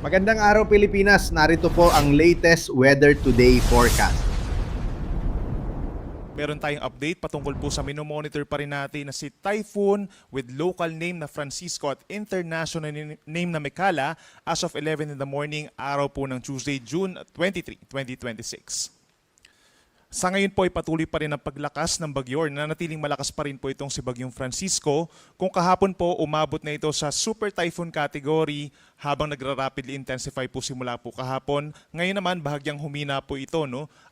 Magandang araw Pilipinas, narito po ang latest Weather Today forecast. Meron tayong update patungkol po sa minomonitor pa rin natin na si Typhoon with local name na Francisco at international name na Mekala as of 11 in the morning, araw po ng Tuesday, June 23, 2026. Sa ngayon po ay patuloy pa rin ang paglakas ng bagyo or nanatiling malakas pa rin po itong si Bagyong Francisco. Kung kahapon po umabot na ito sa Super Typhoon category habang nagra-rapidly intensify po simula po kahapon. Ngayon naman bahagyang humina po ito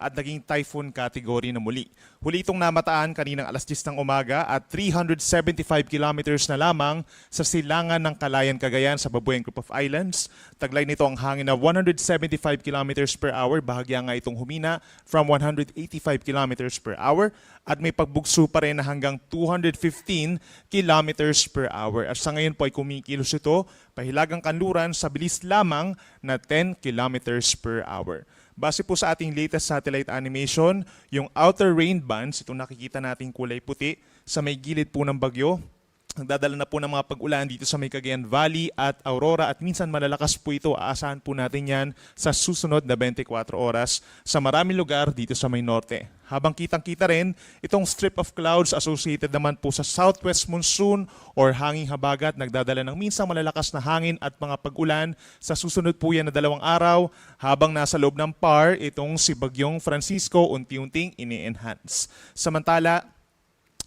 at naging Typhoon category na muli. Huli itong namataan kaninang alas 10 ng umaga at 375 kilometers na lamang sa silangan ng Calayan, Cagayan sa Babuyan Group of Islands. Taglay nito ang hangin na 175 kilometers per hour, bahagya nga itong humina from 185 kilometers per hour at may pagbugso pa rin na hanggang 215 kilometers per hour. At sa ngayon po ay kumikilos ito pahilagang kanluran sa bilis lamang na 10 kilometers per hour. Base po sa ating latest satellite animation, yung outer rain bands, itong nakikita nating kulay puti sa may gilid po ng bagyo, nagdadala na po ng mga pag-ulan dito sa may Cagayan Valley at Aurora at minsan malalakas po ito. Aasahan po natin yan sa susunod na 24 oras sa maraming lugar dito sa may norte. Habang kitang-kita rin, itong strip of clouds associated naman po sa southwest monsoon or hanging habagat, nagdadala ng minsang malalakas na hangin at mga pag-ulan. Sa susunod po yan na 2 araw, habang nasa loob ng PAR, itong si Bagyong Francisco unti-unting ini-enhance. Samantala,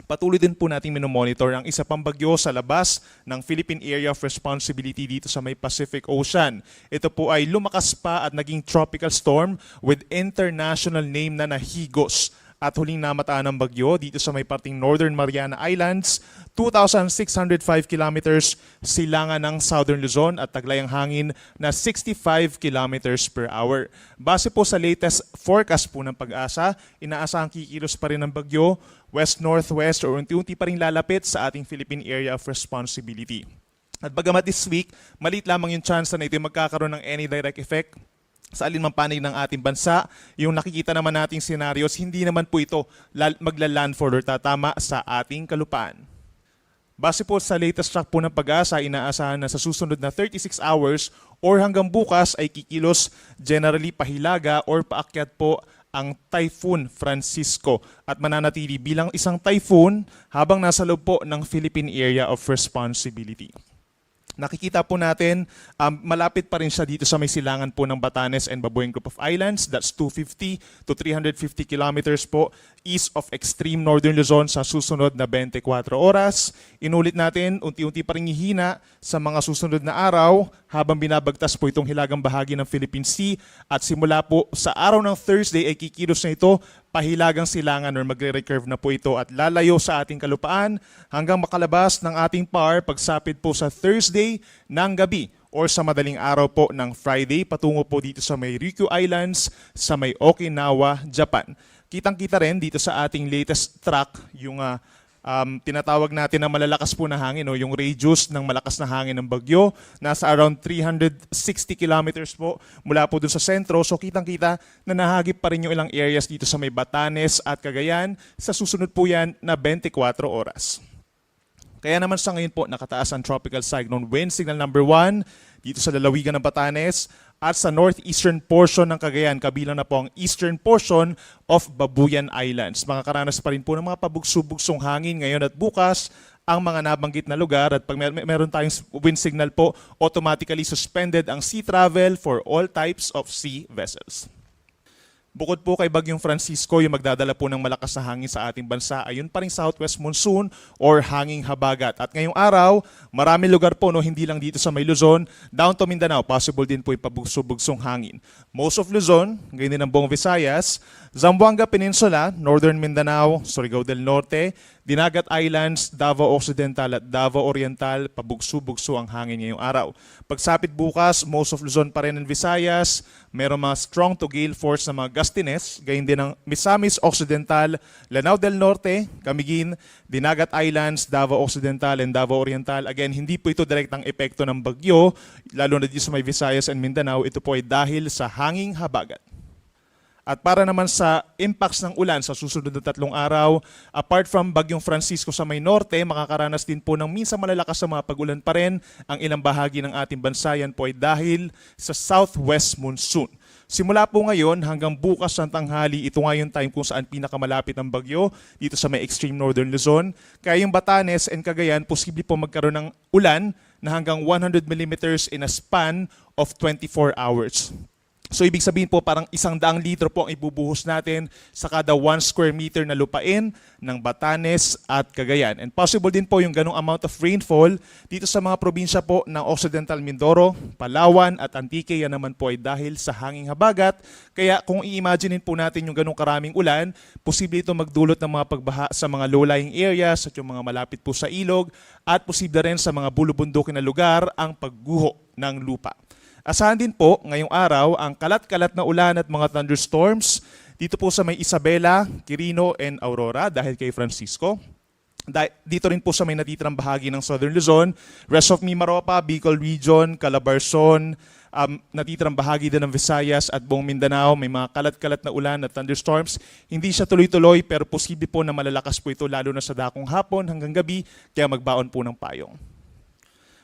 patuloy din po natin minomonitor ang isa pang bagyo sa labas ng Philippine Area of Responsibility dito sa may Pacific Ocean. Ito po ay lumakas pa at naging tropical storm with international name na Higos. At huling namataan ng bagyo dito sa may parting Northern Mariana Islands, 2,605 kilometers silangan ng Southern Luzon at taglay ang hangin na 65 kilometers per hour. Base po sa latest forecast po ng Pag-asa, inaasahang kikilos pa rin ng bagyo west-northwest o unti-unti pa rin lalapit sa ating Philippine Area of Responsibility. At bagamat this week, maliit lamang yung chance na ito magkakaroon ng any direct effect sa alinmang panig ng ating bansa, yung nakikita naman nating scenarios, hindi naman po ito magla-landfall or tatama sa ating kalupaan. Base po sa latest track po ng Pag-asa, inaasahan na sa susunod na 36 hours or hanggang bukas ay kikilos generally pahilaga or paakyat po ang Typhoon Francisco at mananatili bilang isang typhoon habang nasa loob po ng Philippine Area of Responsibility. Nakikita po natin, malapit pa rin siya dito sa may silangan po ng Batanes and Babuyan Group of Islands. That's 250 to 350 kilometers po east of extreme northern Luzon sa susunod na 24 oras. Inulit natin, unti-unti pa rin hihina sa mga susunod na araw habang binabagtas po itong hilagang bahagi ng Philippine Sea. At simula po sa araw ng Thursday ay kikilos na ito pahilagang silangan or magre-recurve na po ito at lalayo sa ating kalupaan hanggang makalabas ng ating PAR pagsapit po sa Thursday ng gabi or sa madaling araw po ng Friday patungo po dito sa may Ryukyu Islands sa may Okinawa, Japan. Kitang-kita rin dito sa ating latest track yung tinatawag natin na malalakas po na hangin, yung radius ng malakas na hangin ng bagyo. Nasa around 360 kilometers po mula po dun sa sentro. So kitang-kita na nahagip pa rin yung ilang areas dito sa may Batanes at Cagayan. Sa susunod po yan na 24 oras. Kaya naman sa ngayon po nakataas ang tropical cyclone wind signal number 1 dito sa lalawigan ng Batanes at sa northeastern portion ng Cagayan, kabilang na po ang eastern portion of Babuyan Islands. Makakaranas pa rin po ng mga pabugso-bugsong hangin ngayon at bukas ang mga nabanggit na lugar at pag meron tayong wind signal po, automatically suspended ang sea travel for all types of sea vessels. Bukod po kay Bagyong Francisco, yung magdadala po ng malakas na hangin sa ating bansa, ayun pa rin southwest monsoon or hanging habagat. At ngayong araw, marami lugar po, hindi lang dito sa may Luzon, down to Mindanao, possible din po yung pabugso-bugsong hangin. Most of Luzon, ganyan din ang buong Visayas, Zamboanga Peninsula, Northern Mindanao, Surigao del Norte, Dinagat Islands, Davao Occidental at Davao Oriental, pabugso-bugso ang hangin ngayong araw. Pagsapit bukas, most of Luzon pa rin ng Visayas, meron mga strong to gale force na mga gustiness, gayon din ang Misamis Occidental, Lanao del Norte, Camiguin, Dinagat Islands, Davao Occidental and Davao Oriental. Again, hindi po ito direktang epekto ng bagyo, lalo na dito sa may Visayas and Mindanao, ito po ay dahil sa hanging habagat. At para naman sa impacts ng ulan sa susunod na 3 araw, apart from Bagyong Francisco sa may norte, makakaranas din po ng minsan malalakas na mga pag-ulan pa rin ang ilang bahagi ng ating bansa. Yan po ay dahil sa southwest monsoon. Simula po ngayon hanggang bukas ng tanghali, ito nga yung time kung saan pinakamalapit ang bagyo dito sa may extreme northern Luzon. Kaya yung Batanes and Cagayan, posible po magkaroon ng ulan na hanggang 100 millimeters in a span of 24 hours. So ibig sabihin po parang 100 litro po ang ibubuhos natin sa kada 1 square meter na lupain ng Batanes at Cagayan. And possible din po yung ganong amount of rainfall dito sa mga probinsya po ng Occidental Mindoro, Palawan at Antique. Yan naman po ay dahil sa hanging habagat. Kaya kung i-imaginein po natin yung ganong karaming ulan, posible ito magdulot ng mga pagbaha sa mga low-lying areas at yung mga malapit po sa ilog at posible rin sa mga bulubundukin na lugar ang pagguho ng lupa. Asahan din po ngayong araw ang kalat-kalat na ulan at mga thunderstorms dito po sa may Isabela, Quirino, and Aurora dahil kay Francisco. Dito rin po sa may natitirang bahagi ng Southern Luzon, rest of Mimaropa, Bicol Region, Calabarzon, natitirang bahagi din ng Visayas at buong Mindanao, may mga kalat-kalat na ulan at thunderstorms. Hindi siya tuloy-tuloy pero posible po na malalakas po ito lalo na sa dakong hapon hanggang gabi, kaya magbaon po ng payong.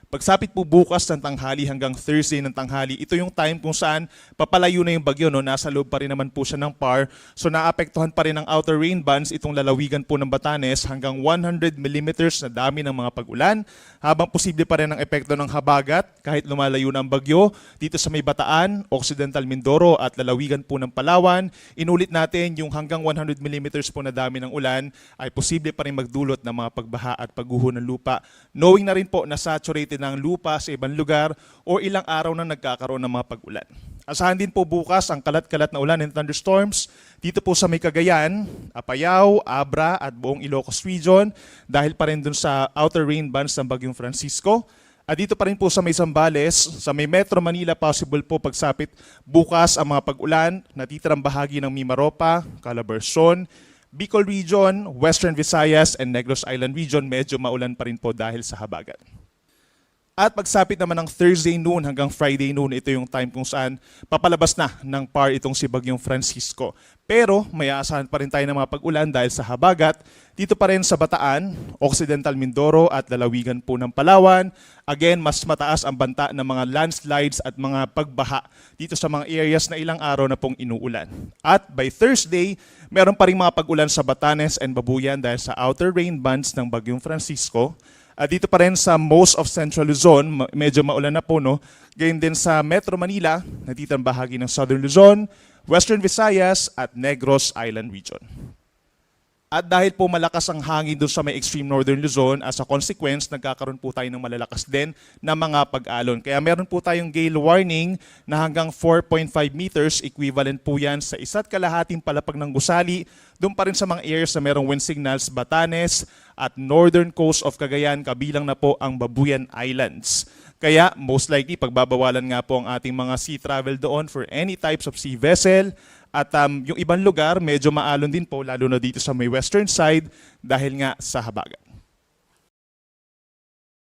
Pagsapit po bukas ng tanghali hanggang Thursday ng tanghali, ito yung time kung saan papalayo na yung bagyo, no? Nasa loob pa rin naman po siya ng PAR. So naapektuhan pa rin ng outer rain bands itong lalawigan po ng Batanes hanggang 100 millimeters na dami ng mga pag-ulan. Habang posible pa rin ang epekto ng habagat kahit lumalayo na ang bagyo dito sa may Bataan, Occidental Mindoro at lalawigan po ng Palawan. Inulit natin yung hanggang 100 millimeters po na dami ng ulan ay posible pa rin magdulot ng mga pagbaha at pagguho ng lupa. Knowing na rin po na saturated ng lupa sa ibang lugar o ilang araw na nagkakaroon ng mga pag-ulan. Asahan din po bukas ang kalat-kalat na ulan and thunderstorms dito po sa may Cagayan, Apayao, Abra at buong Ilocos Region dahil pa rin dun sa outer rain bands ng Bagyong Francisco. At dito pa rin po sa may Zambales, sa may Metro Manila, possible po pagsapit bukas ang mga pag-ulan, natitirang bahagi ng Mimaropa, Calabarzon, Bicol Region, Western Visayas and Negros Island Region, medyo maulan pa rin po dahil sa habagat. At pagsapit naman ng Thursday noon hanggang Friday noon, ito yung time kung saan papalabas na ng PAR itong si Bagyong Francisco. Pero may aasahan pa rin tayo ng mga pag-ulan dahil sa habagat. Dito pa rin sa Bataan, Occidental Mindoro at lalawigan po ng Palawan. Again, mas mataas ang banta ng mga landslides at mga pagbaha dito sa mga areas na ilang araw na pong inuulan. At by Thursday, meron pa rin mga pag-ulan sa Batanes and Babuyan dahil sa outer rain bands ng Bagyong Francisco. Dito pa rin sa most of Central Luzon, medyo maulan na po, no? Gayun din sa Metro Manila, natitirang bahagi ng Southern Luzon, Western Visayas at Negros Island Region. At dahil po malakas ang hangin doon sa may extreme northern Luzon, as a consequence, nagkakaroon po tayo ng malalakas din na mga pag-alon. Kaya meron po tayong gale warning na hanggang 4.5 meters, equivalent po yan sa 1.5 palapag ng gusali. Doon pa rin sa mga areas na merong wind signals, Batanes at northern coast of Cagayan, kabilang na po ang Babuyan Islands. Kaya most likely, pagbabawalan nga po ang ating mga sea travel doon for any types of sea vessel. At yung ibang lugar, medyo maalon din po, lalo na dito sa may western side dahil nga sa habagat.